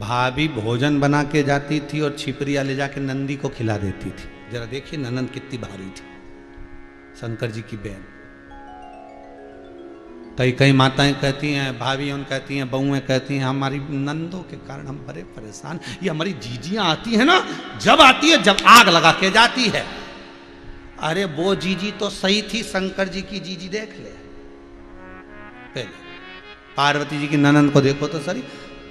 भाभी भोजन बना के जाती थी और छिपरिया ले जाके नंदी को खिला देती थी। जरा देखिए ननंद कितनी भारी थी, शंकर जी की बहन। कई कई माताएं कहती हैं, भाभियां कहती हैं, बहुएं कहती हैं, हमारी नंदों के कारण हम बड़े परेशान। ये हमारी जीजियां आती है ना, जब आती है जब आग लगा के जाती है। अरे वो जीजी तो सही थी, शंकर जी की जीजी देख ले पहले। पार्वती जी की ननंद को देखो तो सही।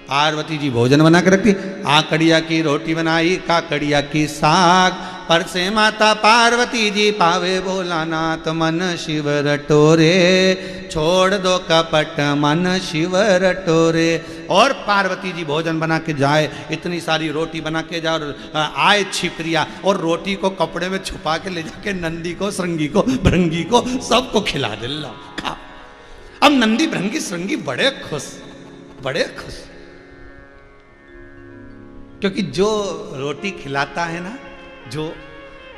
पार्वती जी भोजन बना के रखती, आकड़िया की रोटी बनाई, काकड़िया की साग, पर से माता पार्वती जी पावे भोलानाथ मन शिव रटोरे, छोड़ दो कपट मन शिव रटोरे। और पार्वती जी भोजन बना के जाए, इतनी सारी रोटी बना के जाए, और आए छिपरिया और रोटी को कपड़े में छुपा के ले जाके नंदी को, श्रृंगी को, भृंगी को सबको खिला दे। लो खा। अब नंदी भृंगी श्रृंगी बड़े खुश, बड़े खुश, क्योंकि जो रोटी खिलाता है ना, जो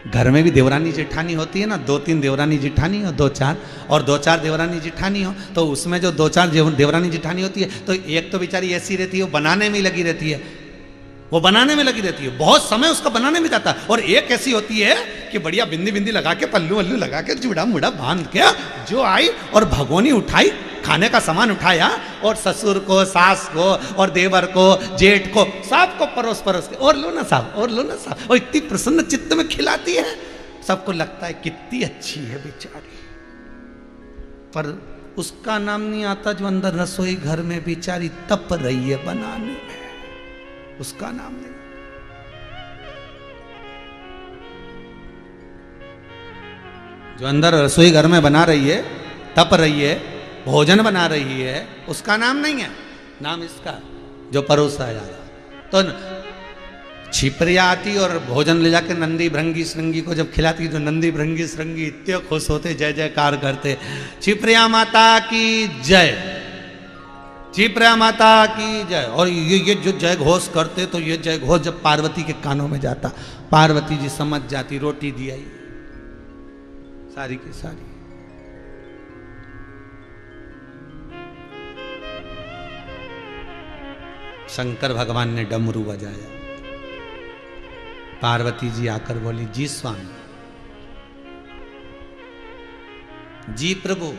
घर में भी देवरानी जेठानी होती है ना, 2-3 देवरानी जेठानी हो, 2-4 और 2-4 देवरानी जेठानी हो, तो उसमें जो 2-4 देवरानी जेठानी होती है, तो एक तो बेचारी ऐसी रहती है, वो बनाने में लगी रहती है, वो बनाने में लगी रहती है, बहुत समय उसका बनाने में जाता है। और एक ऐसी होती है कि बढ़िया बिंदी बिंदी लगा के, पल्लू वल्लू लगा के, जुड़ा मुड़ा बांध के जो आई और भगोनी उठाई, खाने का सामान उठाया और ससुर को, सास को और देवर को, जेठ को, सबको परोस परोस के, और लो ना साहब, और लो ना साहब, और इतनी प्रसन्न चित्त में खिलाती है। सबको लगता है कितनी अच्छी है बेचारी, पर उसका नाम नहीं आता जो अंदर रसोई घर में बेचारी तप रही है बनाने में, उसका नाम नहीं। जो अंदर रसोई घर में बना रही है, तप रही है, भोजन बना रही है, उसका नाम नहीं है, नाम इसका जो परोसा जा रहा। तो छिपरिया आती और भोजन ले जाके नंदी भृंगी श्रृंगी को जब खिलाती, तो नंदी भृंगी श्रृंगी इतने खुश होते, जय जयकार करते, छिपरिया माता की जय, छिपरिया माता की जय। और ये जो जय घोष करते, तो ये जय घोष जब पार्वती के कानों में जाता, पार्वती जी समझ जाती, रोटी दी आई सारी की सारी। शंकर भगवान ने डमरू बजाया, पार्वती जी आकर बोली, जी स्वामी, जी प्रभु।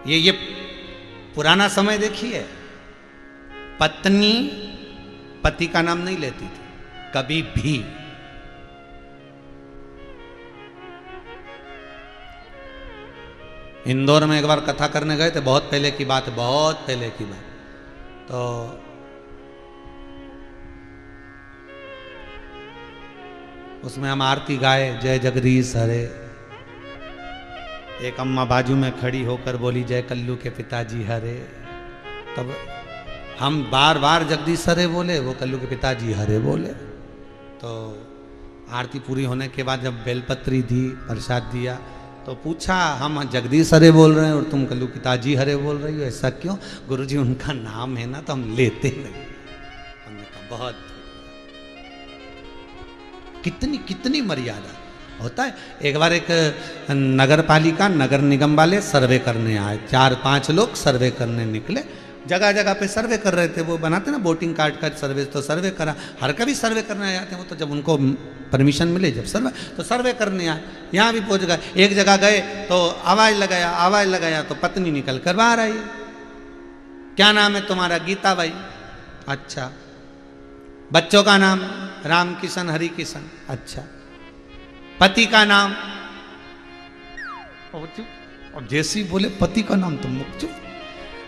ये पुराना समय देखिए, पत्नी पति का नाम नहीं लेती थी कभी भी। इंदौर में एक बार कथा करने गए थे, बहुत पहले की बात है, बहुत पहले की बात। तो उसमें हम आरती गाए, जय जगदीश हरे। एक अम्मा बाजू में खड़ी होकर बोली, जय कल्लू के पिताजी हरे। तब हम बार बार जगदीश हरे बोले, वो कल्लू के पिताजी हरे बोले। तो आरती पूरी होने के बाद जब बेलपत्री दी, प्रसाद दिया, तो पूछा, हम जगदीश हरे बोल रहे हैं और तुम कल्लू पिताजी हरे बोल रही हो, ऐसा क्यों? गुरुजी उनका नाम है ना, तो हम लेते नहीं। हमने कहा बहुत, कितनी कितनी मर्यादा होता है। एक बार एक नगर पालिका, नगर निगम वाले सर्वे करने आए, 4-5 लोग सर्वे करने निकले, जगह जगह पे सर्वे कर रहे थे। वो बनाते ना वोटिंग कार्ड का सर्वे, तो सर्वे करा, हर कभी सर्वे करने आते हैं वो, तो जब उनको परमिशन मिले, जब सर्वे, तो सर्वे करने आए। यहाँ भी पहुँच गए, एक जगह गए तो आवाज़ लगाया तो पत्नी निकल कर बाहर आई, क्या नाम है तुम्हारा? गीता बाई। अच्छा। बच्चों का नाम? राम किशन, हरि किशन। अच्छा। पति का नाम? और जैसे ही बोले पति का नाम, तुम चुप।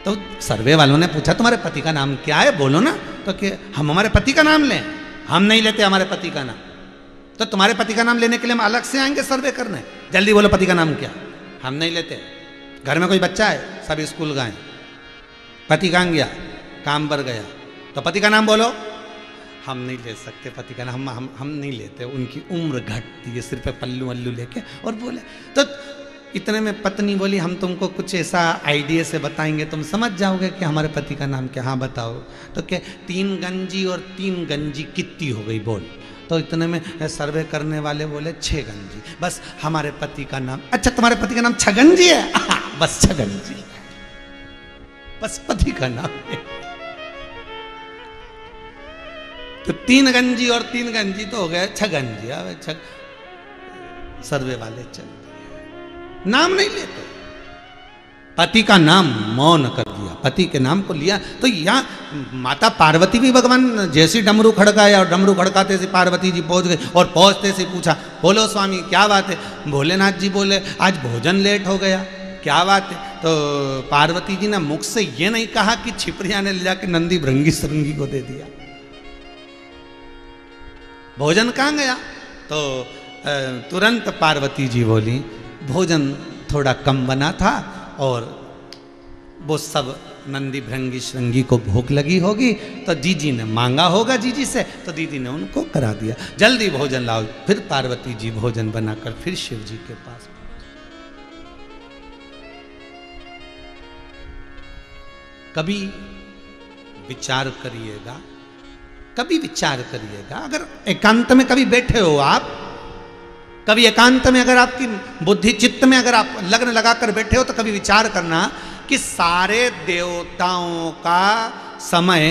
तो सर्वे वालों ने पूछा, तुम्हारे पति का नाम क्या है, बोलो ना। तो कि हम हमारे पति का नाम लें? हम नहीं लेते हमारे पति का नाम। तो तुम्हारे पति का नाम लेने के लिए हम अलग से आएंगे सर्वे करने? जल्दी बोलो पति का नाम क्या? हम नहीं लेते। घर में कोई बच्चा है, सब स्कूल गए, पति कहाँ गया? काम पर गया, तो पति का नाम बोलो। हम नहीं ले सकते पति का नाम, हम नहीं लेते, उनकी उम्र घटती है, सिर पे पल्लू वल्लू लेके। और बोले तो इतने में पत्नी बोली, हम तुमको कुछ ऐसा आइडिया से बताएंगे, तुम समझ जाओगे कि हमारे पति का नाम क्या। हाँ बताओ। तो क्या 3 गंजी और 3 गंजी कितनी हो गई बोल। तो इतने में सर्वे करने वाले बोले 6 गंजी। बस हमारे पति का नाम, अच्छा तुम्हारे पति का नाम छगंजी है? बस छगंजी, बस पति का नाम है। तो 3 गंजी और 3 गंजी तो हो गए 6 गंजी। अब 6 सर्वे वाले चलते, नाम नहीं लेते, पति का नाम मौन कर दिया, पति के नाम को लिया। तो यहाँ माता पार्वती भी भगवान जैसी डमरू खड़काया और डमरू खड़काते से पार्वती जी पहुंच गए और पहुंचते से पूछा, बोलो स्वामी क्या बात है। भोलेनाथ जी बोले आज भोजन लेट हो गया, क्या बात है। तो पार्वती जी ने मुख से ये नहीं कहा कि छिपरिया ने ले जाके नंदी भृंगी श्रृंगी को दे दिया, भोजन कहाँ गया। तो तुरंत पार्वती जी बोली भोजन थोड़ा कम बना था और वो सब नंदी भृंगी श्रृंगी को भूख लगी होगी, तो जीजी ने मांगा होगा जीजी से, तो दीदी ने उनको करा दिया, जल्दी भोजन लाओ। फिर पार्वती जी भोजन बनाकर फिर शिव जी के पास। कभी विचार करिएगा, कभी विचार करिएगा, अगर एकांत में कभी बैठे हो आप, कभी एकांत में अगर आपकी बुद्धि चित्त में अगर आप लग्न लगाकर बैठे हो, तो कभी विचार करना कि सारे देवताओं का समय,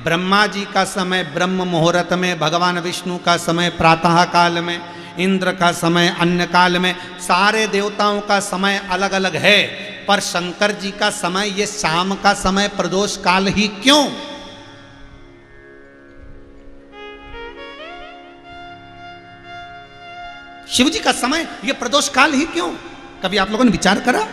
ब्रह्मा जी का समय ब्रह्म मुहूर्त में, भगवान विष्णु का समय प्रातः काल में, इंद्र का समय अन्य काल में, सारे देवताओं का समय अलग अलग है, पर शंकर जी का समय ये शाम का समय प्रदोष काल ही क्यों। शिव जी का समय ये प्रदोष काल ही क्यों। कभी आप लोगों ने विचार करा,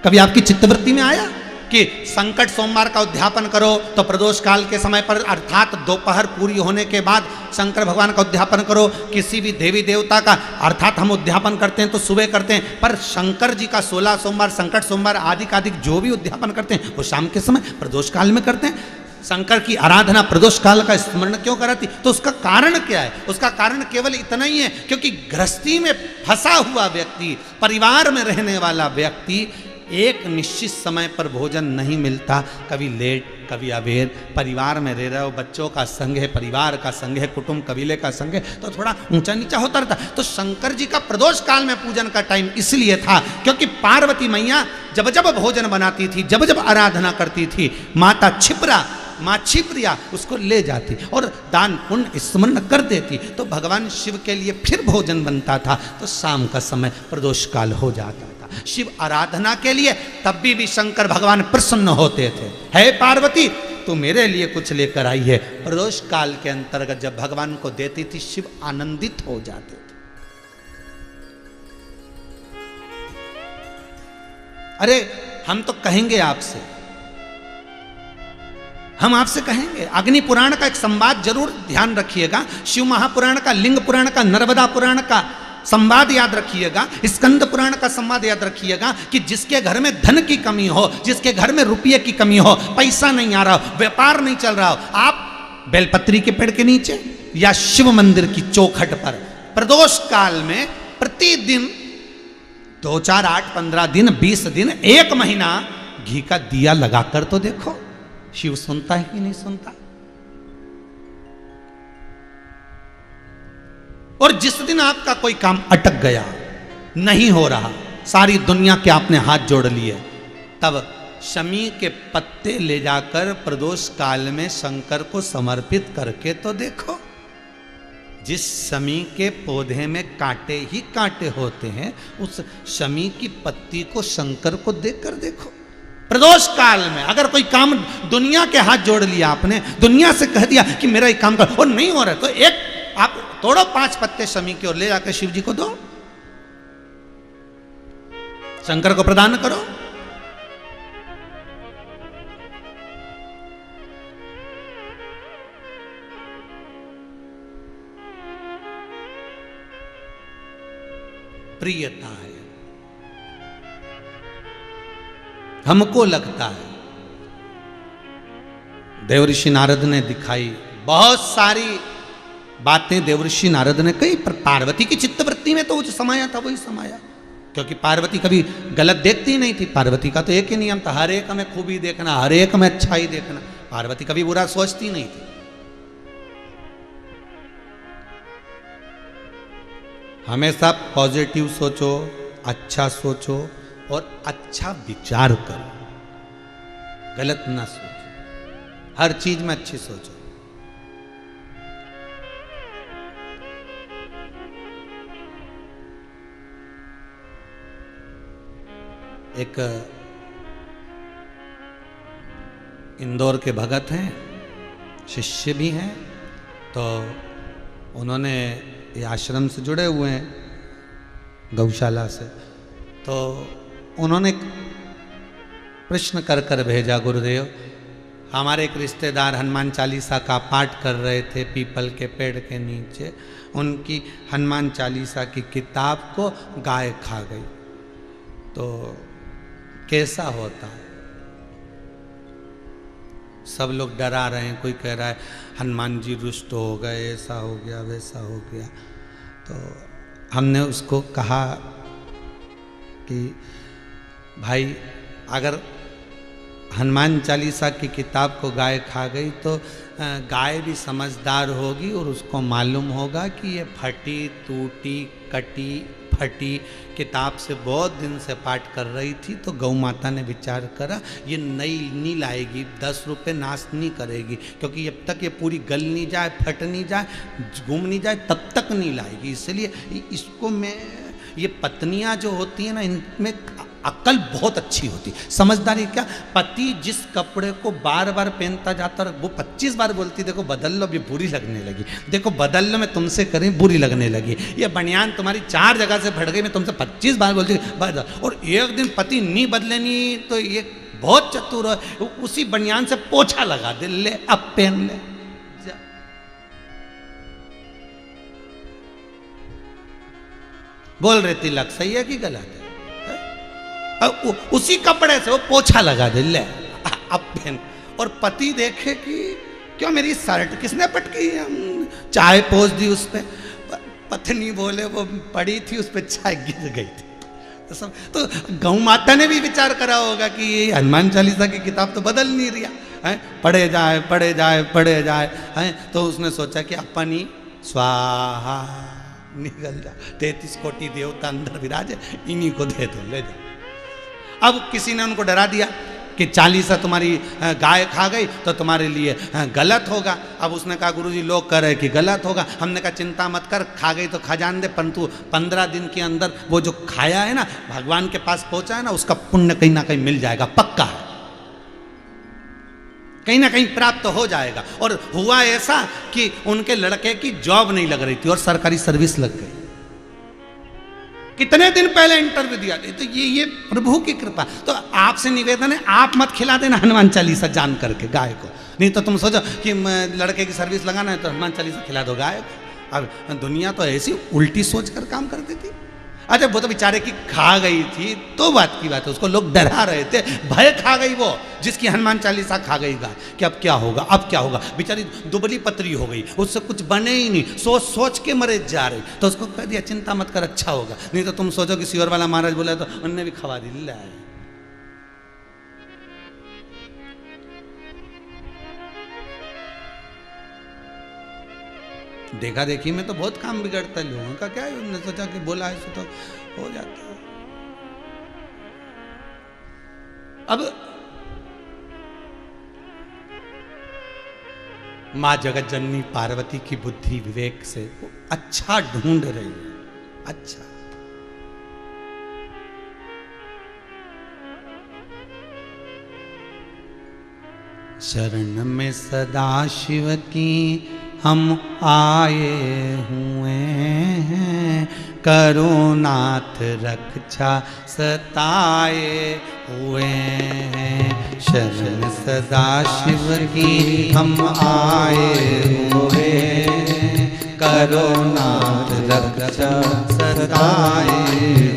कभी आपकी चित्तवृत्ति में आया कि संकट सोमवार का उद्यापन करो तो प्रदोष काल के समय पर, अर्थात दोपहर पूरी होने के बाद शंकर भगवान का उद्यापन करो। किसी भी देवी देवता का अर्थात हम उद्यापन करते हैं तो सुबह करते हैं, पर शंकर जी का 16 सोमवार, संकट सोमवार आदि का अधिक जो भी उद्यापन करते हैं वो शाम के समय प्रदोष काल में करते हैं। शंकर की आराधना प्रदोष काल का स्मरण क्यों कराती, तो उसका कारण क्या है। उसका कारण केवल इतना ही है क्योंकि गृहस्थी में फंसा हुआ व्यक्ति, परिवार में रहने वाला व्यक्ति, एक निश्चित समय पर भोजन नहीं मिलता, कभी लेट कभी अबेर, परिवार में रह रहे हो, बच्चों का संग है, परिवार का संग है, कुटुंब कबीले का संग है, तो थोड़ा ऊंचा नीचा होता रहता। तो शंकर जी का प्रदोष काल में पूजन का टाइम इसलिए था क्योंकि पार्वती मैया जब जब भोजन बनाती थी, जब जब आराधना करती थी, माता छिपरा, माँ छिपरिया उसको ले जाती और दान पुण्य स्मरण कर देती, तो भगवान शिव के लिए फिर भोजन बनता था। तो शाम का समय प्रदोष काल हो जाता था शिव आराधना के लिए। तब भी शंकर भगवान प्रसन्न होते थे, हे पार्वती तू मेरे लिए कुछ लेकर आई है। प्रदोष काल के अंतर्गत जब भगवान को देती थी, शिव आनंदित हो जाते थे। अरे हम तो कहेंगे आपसे, हम आपसे कहेंगे, अग्नि पुराण का एक संवाद जरूर ध्यान रखिएगा, शिव महापुराण का, लिंग पुराण का, नर्मदा पुराण का संवाद याद रखिएगा, स्कंद पुराण का संवाद याद रखिएगा कि जिसके घर में धन की कमी हो, जिसके घर में रुपये की कमी हो, पैसा नहीं आ रहा हो, व्यापार नहीं चल रहा हो, आप बेलपत्री के पेड़ के नीचे या शिव मंदिर की चौखट पर प्रदोष काल में प्रतिदिन 2, 4, 8, 15 दिन, 20 दिन, 1 महीना घी का दिया लगाकर तो देखो, शिव सुनता है कि नहीं सुनता। और जिस दिन आपका कोई काम अटक गया, नहीं हो रहा, सारी दुनिया के आपने हाथ जोड़ लिए, तब शमी के पत्ते ले जाकर प्रदोष काल में शंकर को समर्पित करके तो देखो। जिस शमी के पौधे में कांटे ही कांटे होते हैं, उस शमी की पत्ती को शंकर को देकर देखो। प्रदोष काल में अगर कोई काम दुनिया के हाथ जोड़ लिया, आपने दुनिया से कह दिया कि मेरा एक काम कर, और नहीं हो रहा, तो एक आप तोड़ो 5 पत्ते शमी के और ले जाकर शिव जी को दो, शंकर को प्रदान करो। प्रियता है, हमको लगता है। देवऋषि नारद ने दिखाई बहुत सारी बातें, देवऋषि नारद ने कही, पर पार्वती की चित्तवृत्ति में तो वो जो समाया था वही समाया, क्योंकि पार्वती कभी गलत देखती ही नहीं थी। पार्वती का तो एक ही नियम था, हर एक में खूबी देखना, हर एक में अच्छा ही देखना। पार्वती कभी बुरा सोचती नहीं थी। हमेशा पॉजिटिव सोचो, अच्छा सोचो और अच्छा विचार करो, गलत ना सोचो, हर चीज में अच्छी सोचो। एक इंदौर के भगत हैं, शिष्य भी हैं, तो उन्होंने ये आश्रम से जुड़े हुए हैं, गौशाला से, तो उन्होंने प्रश्न कर कर भेजा, गुरुदेव हमारे एक रिश्तेदार हनुमान चालीसा का पाठ कर रहे थे पीपल के पेड़ के नीचे, उनकी हनुमान चालीसा की किताब को गाय खा गई, तो कैसा होता है? सब लोग डरा रहे हैं, कोई कह रहा है हनुमान जी रुष्ट हो गए, ऐसा हो गया वैसा हो गया। तो हमने उसको कहा कि भाई अगर हनुमान चालीसा की किताब को गाय खा गई तो गाय भी समझदार होगी और उसको मालूम होगा कि ये फटी टूटी कटी फटी किताब से बहुत दिन से पाठ कर रही थी, तो गौ माता ने विचार करा ये नई नहीं लाएगी, 10 रुपये नाश नहीं करेगी, क्योंकि जब तक ये पूरी गल नहीं जाए, फट नहीं जाए, घूम नहीं जाए, तब तक नहीं लाएगी। इसलिए इसको मैं, ये पत्नियां जो होती हैं ना, इनमें अक्ल बहुत अच्छी होती, समझदारी। क्या पति जिस कपड़े को बार बार पहनता जाता और वो 25 बार बोलती देखो बदल लो, अभी बुरी लगने लगी, देखो बदल लो, मैं तुमसे करें बुरी लगने लगी, ये बनियान तुम्हारी 4 जगह से फट गई, मैं तुमसे 25 बार बोलती बदल, और एक दिन पति नहीं बदले नहीं तो ये बहुत चतुर है, उसी बनियान से पोछा लगा दे, ले अब पहन ले। बोल रहे तिलक सही है कि गलत है? उसी कपड़े से वो पोछा लगा दे, ले अब पहन। और पति देखे कि क्यों मेरी शर्ट किसने पटकी, चाय पोंछ दी उस पे, पत्नी बोले वो पड़ी थी उस पे चाय गिर गई थी। तो गौ माता ने भी विचार करा होगा कि ये हनुमान चालीसा की किताब तो बदल नहीं रहा है, पढ़े जाए पढ़े जाए पढ़े जाए है, तो उसने सोचा कि अपनी स्वाहा निकल जा, 33 कोटि देवता अंदर विराजे, इन्हीं को दे दो, ले जाओ। अब किसी ने उनको डरा दिया कि चालीसा तुम्हारी गाय खा गई तो तुम्हारे लिए गलत होगा। अब उसने कहा गुरुजी लोग कह रहे कि गलत होगा। हमने कहा चिंता मत कर, खा गई तो खा जान दे, परंतु 15 दिन के अंदर वो जो खाया है ना, भगवान के पास पहुंचा है ना, उसका पुण्य कहीं ना कहीं मिल जाएगा, पक्का है, कहीं ना कहीं प्राप्त हो जाएगा। और हुआ ऐसा कि उनके लड़के की जॉब नहीं लग रही थी और सरकारी सर्विस लग गई। कितने दिन पहले इंटरव्यू दिया, तो ये प्रभु की कृपा। तो आपसे निवेदन है, आप मत खिला देना हनुमान चालीसा जान करके गाय को, नहीं तो तुम सोचो कि लड़के की सर्विस लगाना है तो हनुमान चालीसा खिला दो गाय को। अब दुनिया तो ऐसी उल्टी सोच कर काम करती थी। अच्छा वो तो बेचारे की खा गई थी तो बात की बात है, उसको लोग डरा रहे थे, भय खा गई वो जिसकी हनुमान चालीसा खा गई गाय कि अब क्या होगा, अब क्या होगा। बेचारी दुबली पतली हो गई, उससे कुछ बने ही नहीं, सोच सोच के मरे जा रही। तो उसको कह दिया चिंता मत कर, अच्छा होगा। नहीं तो तुम सोचो कि सियोर वाला महाराज बोला तो उनने भी खवा दी, ले आए। देखा देखी में तो बहुत काम बिगड़ता है लोगों का, क्या है उन्होंने सोचा कि बोला है तो हो जाता है। अब मां जगत जननी पार्वती की बुद्धि विवेक से वो अच्छा ढूंढ रही है, अच्छा। शरण में सदा शिव की हम आए हुए हैं, करुणाथ रक्षा सताए हुए हैं। शरण सदा शिव की हम आए हुए हैं, करुणाथ रक्षा सताए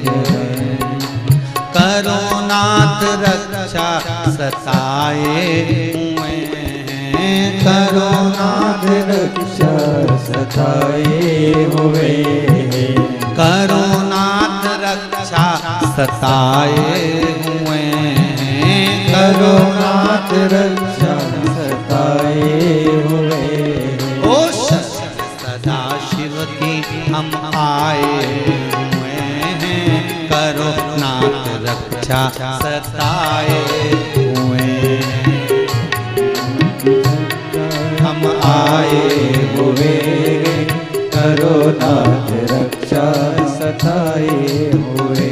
हुए हैं। करुणाथ रक्षा सताए हुए हैं, करुणाथ रक्षा सताए हुए हैं। करुणाथ रक्षा सताए हुए हैं, करुणाथ रक्षा सताए हुए हैं। ओ सदा शिव की हम आए हुए हैं, करुणाथ रक्षा सताए हुए हैं। हम आए हुए करुणाथ रक्षा सताए हुए।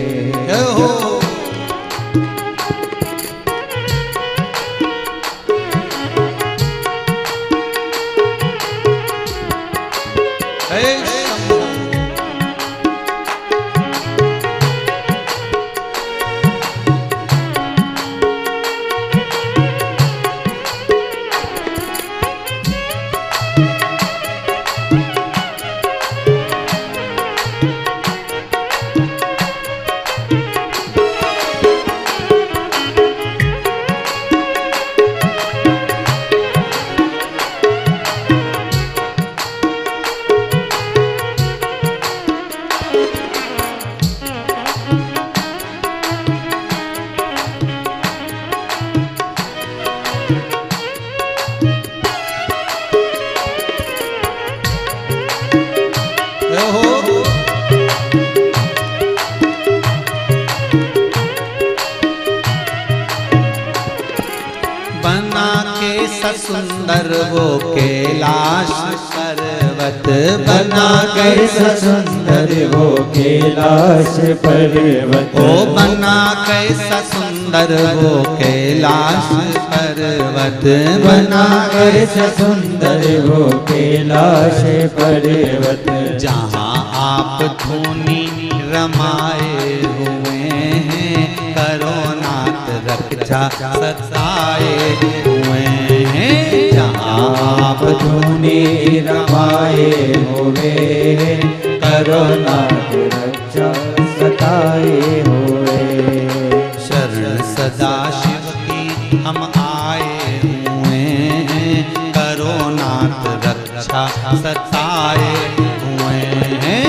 बना के सुंदर वो कैलाश पर्वत, बना के सुंदर वो कैलाश पर्वत, ओ बना के सुंदर वो कैलाश पर्वत, बना के सुंदर वो कैलाश पर्वत। जहाँ आप धूनी रमाए हुए हैं, करोनाथ रक्षा सताए हुए हैं। जहाँ आप धूनी रमाए हुए हैं, करोनाथ रक्षा सताए हुए। शरण सदा शिव की हम आए हुए हैं, करोनाथ रक्षा सताए हुए हैं।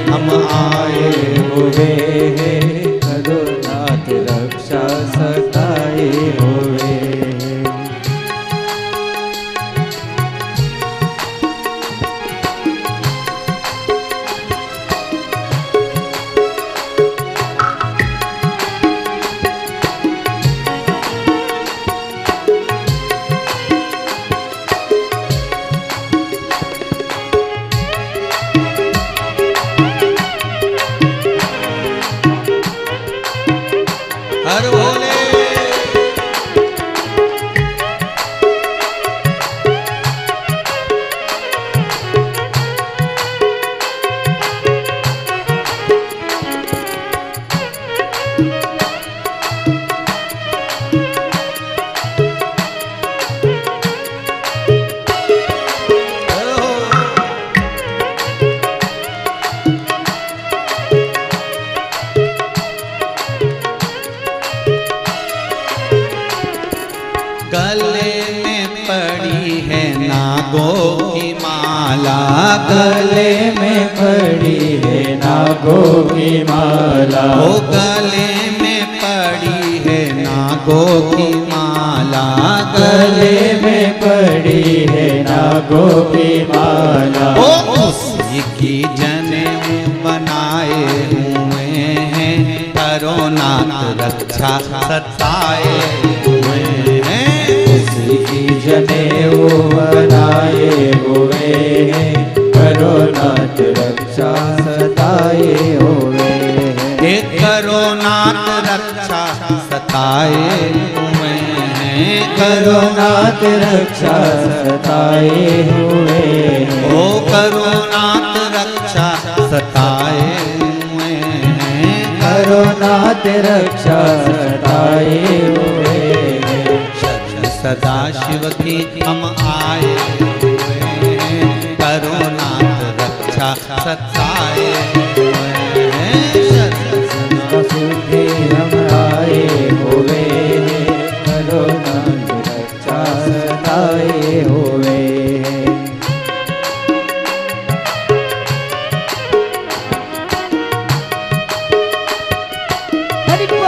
हम आए हुए हैं, करोनाथ रक्षा सताए हुए। हर भोले गले में पड़ी है नागों की माला, गले में पड़ी है नागों की माला, ओ गले में पड़ी है नागों की माला, गले में पड़ी है नागों की माला। ओ उसी की जनेऊ बनाए हुए हैं, करोनाथ रक्षा सताए हुए हैं। की जनेऊ बनाए हुए हैं, करोनाथ रक्षा सताए हुए हैं। एक करोनाथ रक्षा सताए हुए हैं, करोनाथ रक्षा सताए हुए हैं। ओ करोनाथ रक्षा सताए हुए हैं, करोनाथ रक्षा सताए हुए हैं। सदा शिव की हम आए हुए हैं, करोनाथ रक्षा सताए हुए हैं। सदा शिव की हम आए हुए हैं, करोनाथ रक्षा सताए हुए हैं। हरि बोल।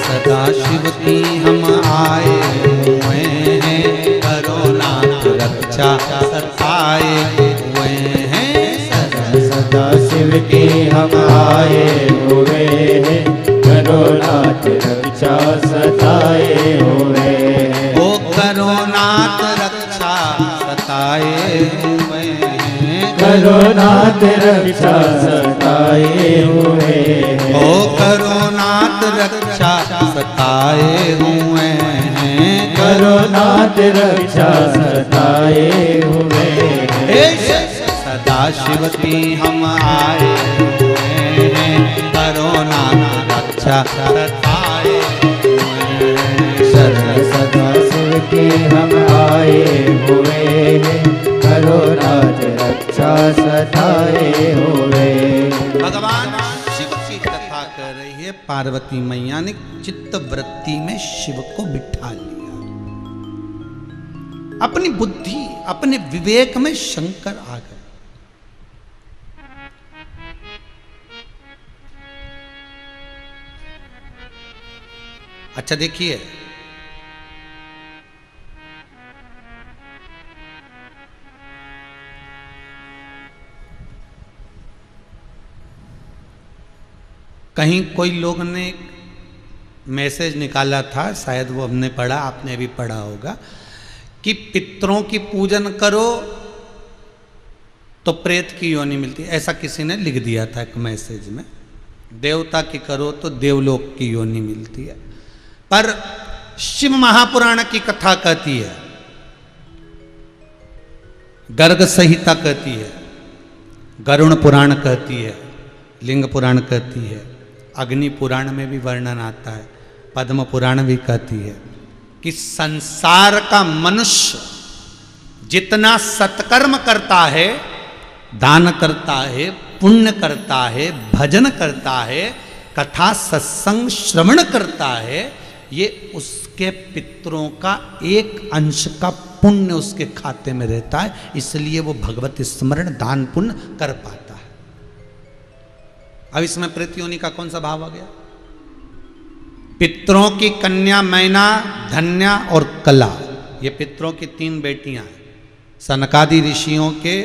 सदा शिव की हम आए हुए हैं, करोनाथ रक्षा सताए हुए हैं। सदा शिव की हम आए हुए हैं, करोनाथ रक्षा सताए हुए हैं। ओ करोनाथ रक्षा सताए हुए हैं, करोनाथ रक्षा सताए हुए हैं। ओ करोनाथ रक्षा सताए हुए हैं, करोनाथ रक्षा सताए हुए हैं। सदा शिव की हम आए हुए हैं, करोनाथ रक्षा सताए हुए हैं। सदा शिव के हम आए हुए हैं, पार्वती मैया ने चित्त वृत्ति में शिव को बिठा लिया। अपनी बुद्धि, अपने विवेक में शंकर आ गए। अच्छा देखिए, कहीं कोई लोग ने मैसेज निकाला था, शायद वो हमने पढ़ा, आपने भी पढ़ा होगा, कि पितरों की पूजन करो तो प्रेत की योनि मिलती है। ऐसा किसी ने लिख दिया था एक मैसेज में। देवता की करो तो देवलोक की योनि मिलती है। पर शिव महापुराण की कथा कहती है, गर्ग संहिता कहती है, गरुण पुराण कहती है, लिंग पुराण कहती है, अग्नि पुराण में भी वर्णन आता है, पद्म पुराण भी कहती है कि संसार का मनुष्य जितना सत्कर्म करता है, दान करता है, पुण्य करता है, भजन करता है, कथा सत्संग श्रवण करता है, ये उसके पितरों का एक अंश का पुण्य उसके खाते में रहता है। इसलिए वो भगवत स्मरण दान पुण्य कर पाता है। अब इसमें प्रेत योनि का कौन सा भाव आ गया? पितरों की कन्या मैना, धन्या और कला, ये पितरों की 3 बेटियां हैं। सनकादि ऋषियों के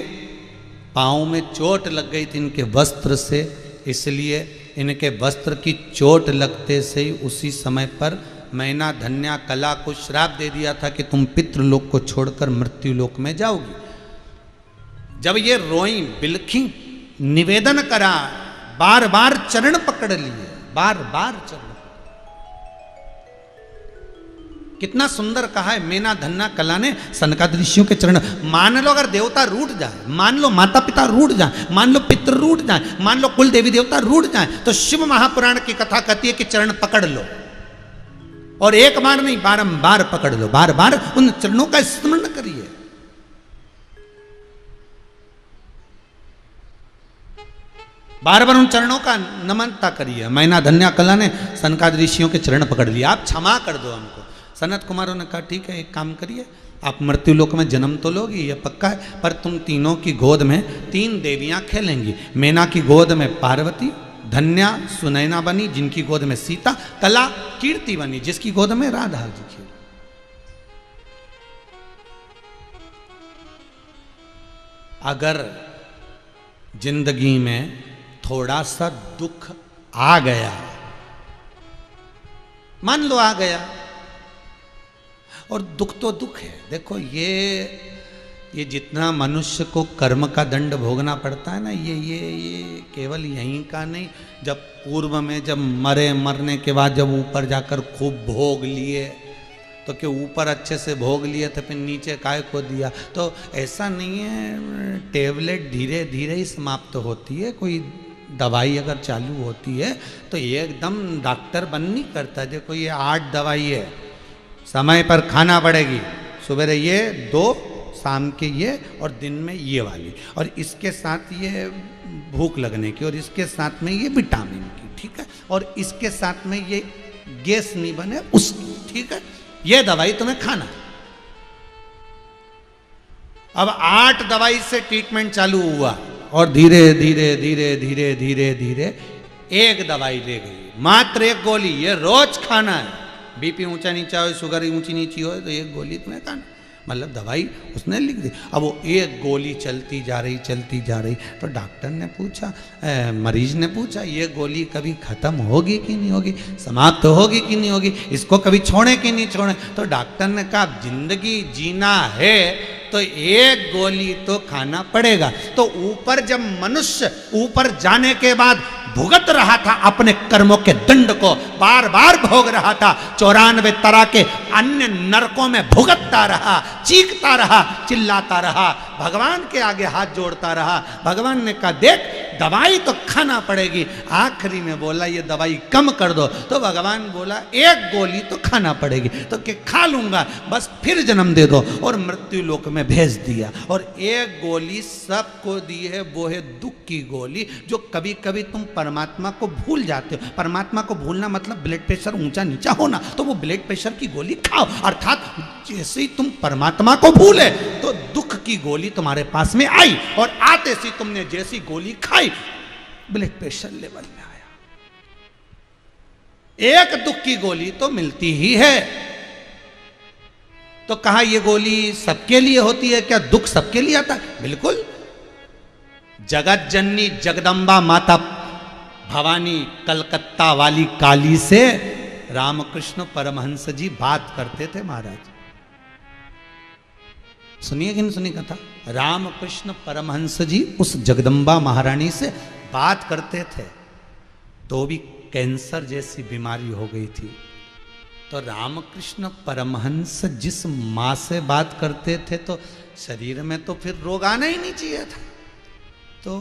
पाँव में चोट लग गई थी इनके वस्त्र से, इसलिए इनके वस्त्र की चोट लगते से ही उसी समय पर मैना, धन्या, कला को श्राप दे दिया था कि तुम पितृलोक को छोड़कर मृत्युलोक में जाओगी। जब ये रोई, बिलखी, निवेदन करा, बार बार चरण पकड़ लिए, बार बार चरण। कितना सुंदर कहा है मैना, धन्या, कला ने सनकादि ऋषियों के चरण। मान लो अगर देवता रूठ जाए, मान लो माता पिता रूठ जाए, मान लो पितृ रूठ जाए, मान लो कुल देवी देवता रूठ जाए, तो शिव महापुराण की कथा कहती है कि चरण पकड़ लो, और एक बार नहीं बारंबार पकड़ लो, बार बार उन चरणों का स्मरण करिए। बार बार उन चरणों का नमनता करिए। मैना, धन्या, कला ने सनकादि ऋषियों के चरण पकड़ लिए, आप क्षमा कर दो हमको। सनत कुमारों ने कहा ठीक है, एक काम करिए, आप मृत्युलोक में जन्म तो लोगी, ये पक्का है, पर तुम तीनों की गोद में 3 देवियां खेलेंगी। मैना की गोद में पार्वती, धन्या सुनैना बनी जिनकी गोद में सीता, कला कीर्ति बनी जिसकी गोद में राधा जी खेल। अगर जिंदगी में थोड़ा सा दुख आ गया, मान लो आ गया, और दुख तो दुख है। देखो ये जितना मनुष्य को कर्म का दंड भोगना पड़ता है ना, ये केवल यहीं का नहीं। जब पूर्व में जब मरने के बाद जब ऊपर जाकर खूब भोग लिए, तो कि ऊपर अच्छे से भोग लिए तो फिर नीचे काय को दिया, तो ऐसा नहीं है। टेबलेट धीरे धीरे ही समाप्त होती है। कोई दवाई अगर चालू होती है तो ये एकदम डॉक्टर बन नहीं करता। देखो ये 8 दवाई है, समय पर खाना पड़ेगी, सुबह ये 2, शाम के ये, और दिन में ये वाली, और इसके साथ ये भूख लगने की, और इसके साथ में ये विटामिन की, ठीक है, और इसके साथ में ये गैस नहीं बने उसकी, ठीक है, ये दवाई तुम्हें खाना। अब 8 दवाई से ट्रीटमेंट चालू हुआ, और धीरे धीरे धीरे धीरे धीरे धीरे एक दवाई ले गई, मात्र 1 गोली, ये रोज खाना है। बीपी ऊंचा नीचा हो, शुगर ऊंची नीची हो, तो 1 गोली तुम्हें खाना, मतलब दवाई उसने लिख दी। अब वो 1 गोली चलती जा रही, चलती जा रही, तो डॉक्टर ने पूछा, मरीज ने पूछा, ये गोली कभी खत्म होगी कि नहीं होगी, समाप्त होगी कि नहीं होगी, इसको कभी छोड़े कि नहीं छोड़े? तो डॉक्टर ने कहा जिंदगी जीना है तो 1 गोली तो खाना पड़ेगा। तो ऊपर जब मनुष्य ऊपर जाने के बाद भुगत रहा था अपने कर्मों के दंड को, बार बार भोग रहा था, 94 तरह के अन्य नरकों में भुगतता रहा, चीखता रहा, चिल्लाता रहा, भगवान के आगे हाथ जोड़ता रहा। भगवान ने कहा देख, दवाई तो खाना पड़ेगी। आखिरी में बोला ये दवाई कम कर दो, तो भगवान बोला एक गोली तो खाना पड़ेगी, तो कि खा लूंगा, बस फिर जन्म दे दो, और मृत्यु लोक में भेज दिया। और एक गोली सबको दी है, वो है दुख की गोली, जो कभी कभी तुम परमात्मा को भूल जाते हो। परमात्मा को भूलना मतलब ब्लड प्रेशर ऊंचा नीचा होना, तो वो ब्लड प्रेशर की गोली खाओ। अर्थात जैसे ही तुम परमात्मा को भूले तो दुख की गोली तुम्हारे पास में आई, और आते से तुमने जैसी गोली खाई ब्लड प्रेशर लेवल में आया। एक दुख की गोली तो मिलती ही है। तो कहा ये गोली सबके लिए होती है क्या? दुख सबके लिए आता है? बिल्कुल। जगत जननी जगदम्बा माता भवानी कलकत्ता वाली काली से रामकृष्ण परमहंस जी बात करते थे महाराज। सुनिए कि नहीं सुनी कथा? रामकृष्ण परमहंस जी उस जगदम्बा महारानी से बात करते थे, तो भी कैंसर जैसी बीमारी हो गई थी। तो रामकृष्ण परमहंस जिस माँ से बात करते थे तो शरीर में तो फिर रोग आना ही नहीं चाहिए था। तो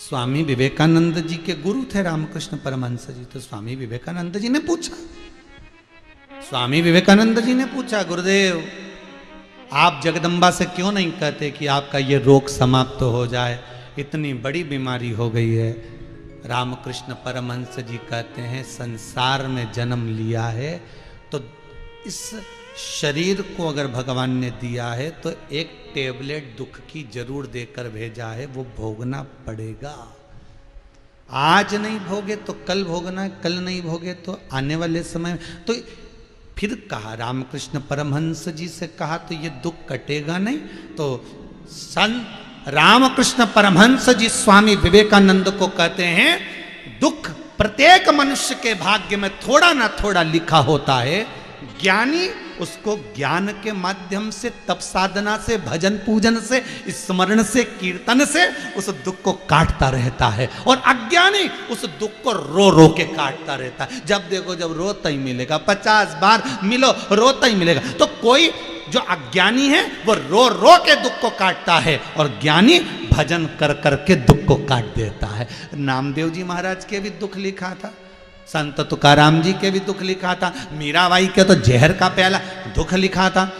स्वामी विवेकानंद जी के गुरु थे रामकृष्ण परमहंस जी। तो स्वामी विवेकानंद जी ने पूछा, स्वामी विवेकानंद जी ने पूछा, गुरुदेव आप जगदम्बा से क्यों नहीं कहते कि आपका ये रोग समाप्त हो जाए, इतनी बड़ी बीमारी हो गई है। रामकृष्ण परमहंस जी कहते हैं संसार में जन्म लिया है तो इस शरीर को अगर भगवान ने दिया है तो एक टेबलेट दुख की जरूर देकर भेजा है, वो भोगना पड़ेगा। आज नहीं भोगे तो कल भोगना, कल नहीं भोगे तो आने वाले समय। तो फिर कहा रामकृष्ण परमहंस जी से कहा तो ये दुख कटेगा नहीं। तो संत रामकृष्ण परमहंस जी स्वामी विवेकानंद को कहते हैं दुख प्रत्येक मनुष्य के भाग्य में थोड़ा ना थोड़ा लिखा होता है। ज्ञानी उसको ज्ञान के माध्यम से, तप साधना से, भजन पूजन से, स्मरण से, कीर्तन से उस दुख को काटता रहता है, और अज्ञानी उस दुख को रो रो के काटता रहता है। जब देखो जब रोता ही मिलेगा, 50 बार मिलो रोता ही मिलेगा। तो कोई जो अज्ञानी है वो रो रो के दुख को काटता है, और ज्ञानी भजन कर कर के दुख को काट देता है। नामदेव जी महाराज के भी दुख लिखा था, संत तुकाराम जी के भी दुख लिखा था, मीराबाई के तो जहर का प्याला दुख लिखा था।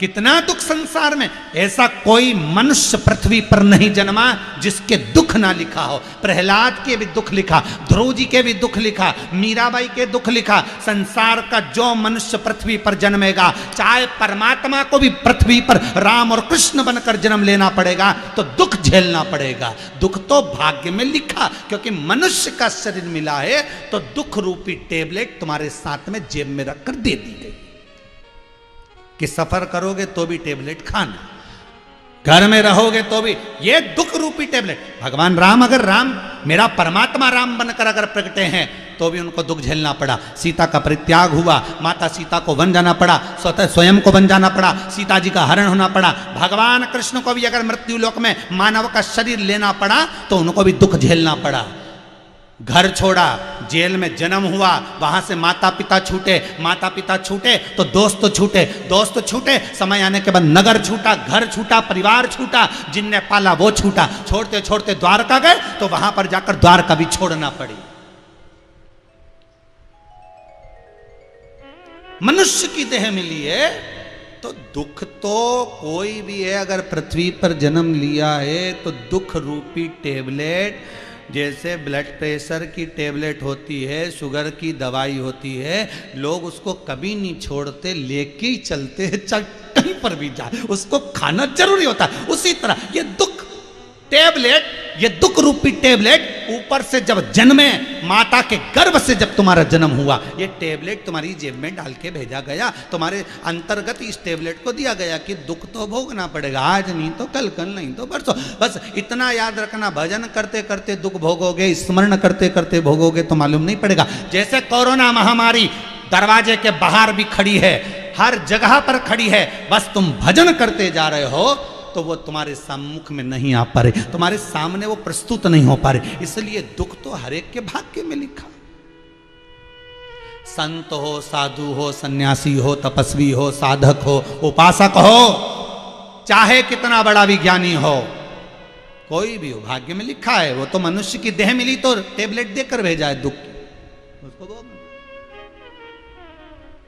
कितना दुख संसार में, ऐसा कोई मनुष्य पृथ्वी पर नहीं जन्मा जिसके दुख ना लिखा हो। प्रहलाद के भी दुख लिखा, ध्रुव जी के भी दुख लिखा, मीराबाई के दुख लिखा। संसार का जो मनुष्य पृथ्वी पर जन्मेगा, चाहे परमात्मा को भी पृथ्वी पर राम और कृष्ण बनकर जन्म लेना पड़ेगा तो दुख झेलना पड़ेगा। दुख तो भाग्य में लिखा, क्योंकि मनुष्य का शरीर मिला है तो दुख रूपी टेबलेट तुम्हारे साथ में जेब में रखकर दे दी गई कि सफर करोगे तो भी टेबलेट खाना, घर में रहोगे तो भी ये दुख रूपी टेबलेट। भगवान राम, अगर राम मेरा परमात्मा राम बनकर अगर प्रकटे हैं तो भी उनको दुख झेलना पड़ा। सीता का परित्याग हुआ, माता सीता को वन जाना पड़ा, स्वयं को वन जाना पड़ा, सीता जी का हरण होना पड़ा। भगवान कृष्ण को भी अगर मृत्यु लोक में मानव का शरीर लेना पड़ा तो उनको भी दुख झेलना पड़ा। घर छोड़ा, जेल में जन्म हुआ, वहां से माता पिता छूटे तो दोस्त छूटे, दोस्त छूटे, समय आने के बाद नगर छूटा, घर छूटा, परिवार छूटा, जिनने पाला वो छूटा। छोड़ते छोड़ते द्वारका गए तो वहां पर जाकर द्वारका भी छोड़ना पड़ी। मनुष्य की देह मिली है तो दुख तो कोई भी है, अगर पृथ्वी पर जन्म लिया है तो दुख रूपी टेबलेट, जैसे ब्लड प्रेशर की टेबलेट होती है, शुगर की दवाई होती है, लोग उसको कभी नहीं छोड़ते, लेके ही चलते हैं, चाहे कहीं पर भी जाए उसको खाना जरूरी होता है। उसी तरह ये दुख टेबलेट, ये दुख रूपी टेबलेट ऊपर से जब जन्मे, माता के गर्भ से जब तुम्हारा जन्म हुआ, ये टेबलेट तुम्हारी जेब में डाल के भेजा गया, तुम्हारे अंतर्गत इस टेबलेट को दिया गया कि दुख तो भोगना पड़ेगा, आज नहीं तो कल, कल नहीं तो परसों। बस इतना याद रखना, भजन करते करते दुख भोगोगे, स्मरण करते करते भोगोगे तो मालूम नहीं पड़ेगा। जैसे कोरोना महामारी दरवाजे के बाहर भी खड़ी है, हर जगह पर खड़ी है, बस तुम भजन करते जा रहे हो तो वो तुम्हारे सम्मुख में नहीं आ पा रहे, तुम्हारे सामने वो प्रस्तुत नहीं हो पा रहे। इसलिए दुख तो हर एक के भाग्य में लिखा। संत हो, साधु हो, सन्यासी हो, तपस्वी हो, साधक हो, उपासक हो, चाहे कितना बड़ा विज्ञानी हो, कोई भी हो, भाग्य में लिखा है। वो तो मनुष्य की देह मिली तो टेबलेट देकर भेजा है दुख की, उसको वो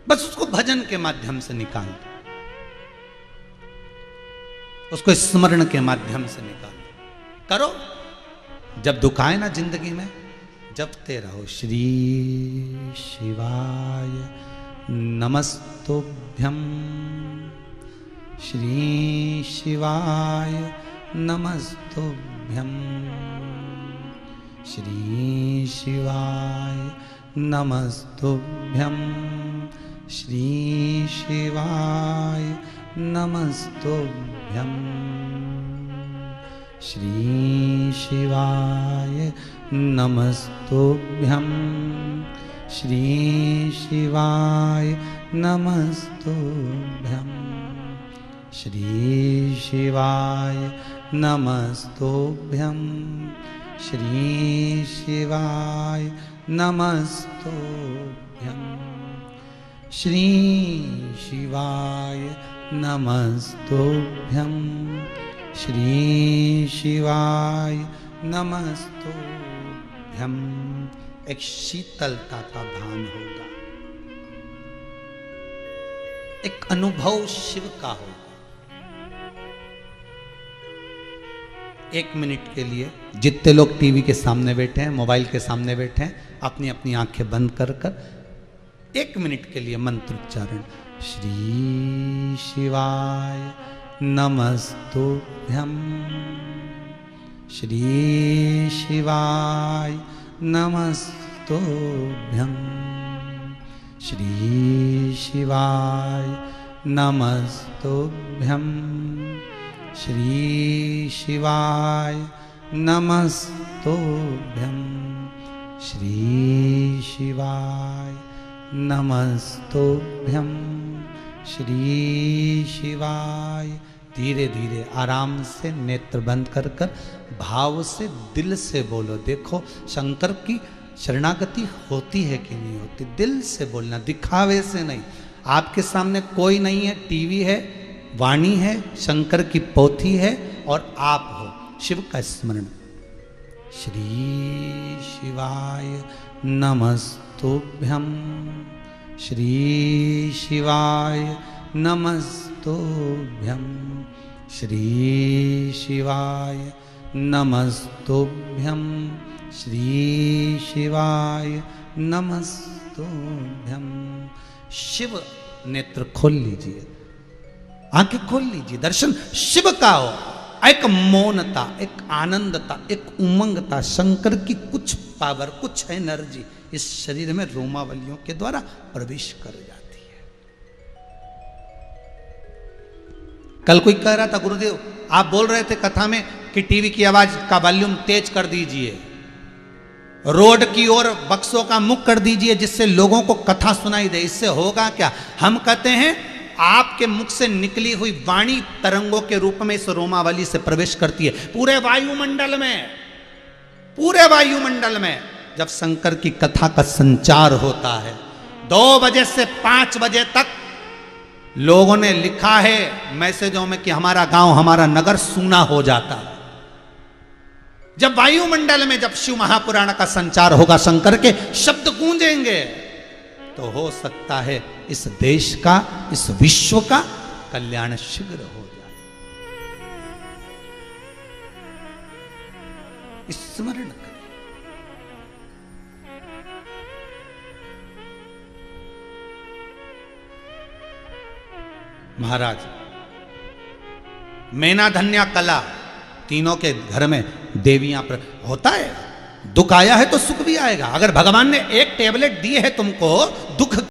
बस उसको भजन के माध्यम से निकाल दो, उसको स्मरण के माध्यम से निकाल दो। करो, जब दुख आए ना जिंदगी में, जपते रहो श्री शिवाय नमस्तुभ्यम, श्री शिवाय नमस्तुभ्यम, श्री शिवाय नमस्तुभ्यम, श्री शिवाय नमस्तुभ्यम, श्री शिवाय नमस्तुभ्यम, श्री शिवाय नमस्तुभ्यम, श्री शिवाय नमस्तुभ्यम, श्री शिवाय नमस्तुभ्यम, श्री शिवाय नमस्तुभ्यम, श्री शिवाय नमस्तुभ्यम। एक शीतलता का भान होगा, एक अनुभव शिव का होगा। 1 मिनट के लिए जितने लोग टीवी के सामने बैठे हैं, मोबाइल के सामने बैठे हैं, अपनी अपनी आंखें बंद कर 1 मिनट के लिए मंत्र उच्चारण, श्री शिवाय नमस्तुभ्यम, श्री शिवाय नमस्तुभ्यम, श्री शिवाय नमस्तुभ्यम, श्री शिवाय नमस्तुभ्यम, श्री शिवाय नमस्तुभ्यम, श्री शिवाय। धीरे धीरे आराम से नेत्र बंद कर भाव से दिल से बोलो। देखो शंकर की शरणागति होती है कि नहीं होती, दिल से बोलना, दिखावे से नहीं। आपके सामने कोई नहीं है, टीवी है, वाणी है, शंकर की पोथी है और आप हो। शिव का स्मरण, श्री शिवाय नमस्तुभ्यम, श्री शिवाय नमस्तुभ्यम, श्री शिवाय नमस्तुभ्यम, श्री शिवाय नमस्तुभ्यम। शिव नेत्र खोल लीजिए, आंखें खोल लीजिए, दर्शन शिव का हो। एक मौनता, एक आनंदता, एक उमंगता, शंकर की कुछ पावर, कुछ एनर्जी इस शरीर में रोमावलियों के द्वारा प्रवेश कर जाती है। कल कोई कह रहा था, गुरुदेव आप बोल रहे थे कथा में कि टीवी की आवाज का वॉल्यूम तेज कर दीजिए, रोड की ओर बक्सों का मुख कर दीजिए जिससे लोगों को कथा सुनाई दे। इससे होगा क्या? हम कहते हैं आपके मुख से निकली हुई वाणी तरंगों के रूप में इस रोमावली से प्रवेश करती है पूरे वायुमंडल में। पूरे वायुमंडल में जब शंकर की कथा का संचार होता है, 2 बजे से 5 बजे तक लोगों ने लिखा है मैसेजों में कि हमारा गांव, हमारा नगर सूना हो जाता है। जब वायुमंडल में जब शिव महापुराण का संचार होगा, शंकर के शब्द गूंजेंगे, तो हो सकता है इस देश का, इस विश्व का कल्याण शीघ्र हो जाए। स्मरण करें। महाराज मैना धन्या कला, तीनों के घर में देवियां पर होता है। दुख आया है तो सुख भी आएगा। अगर भगवान ने एक टेबलेट दी है तुमको दुख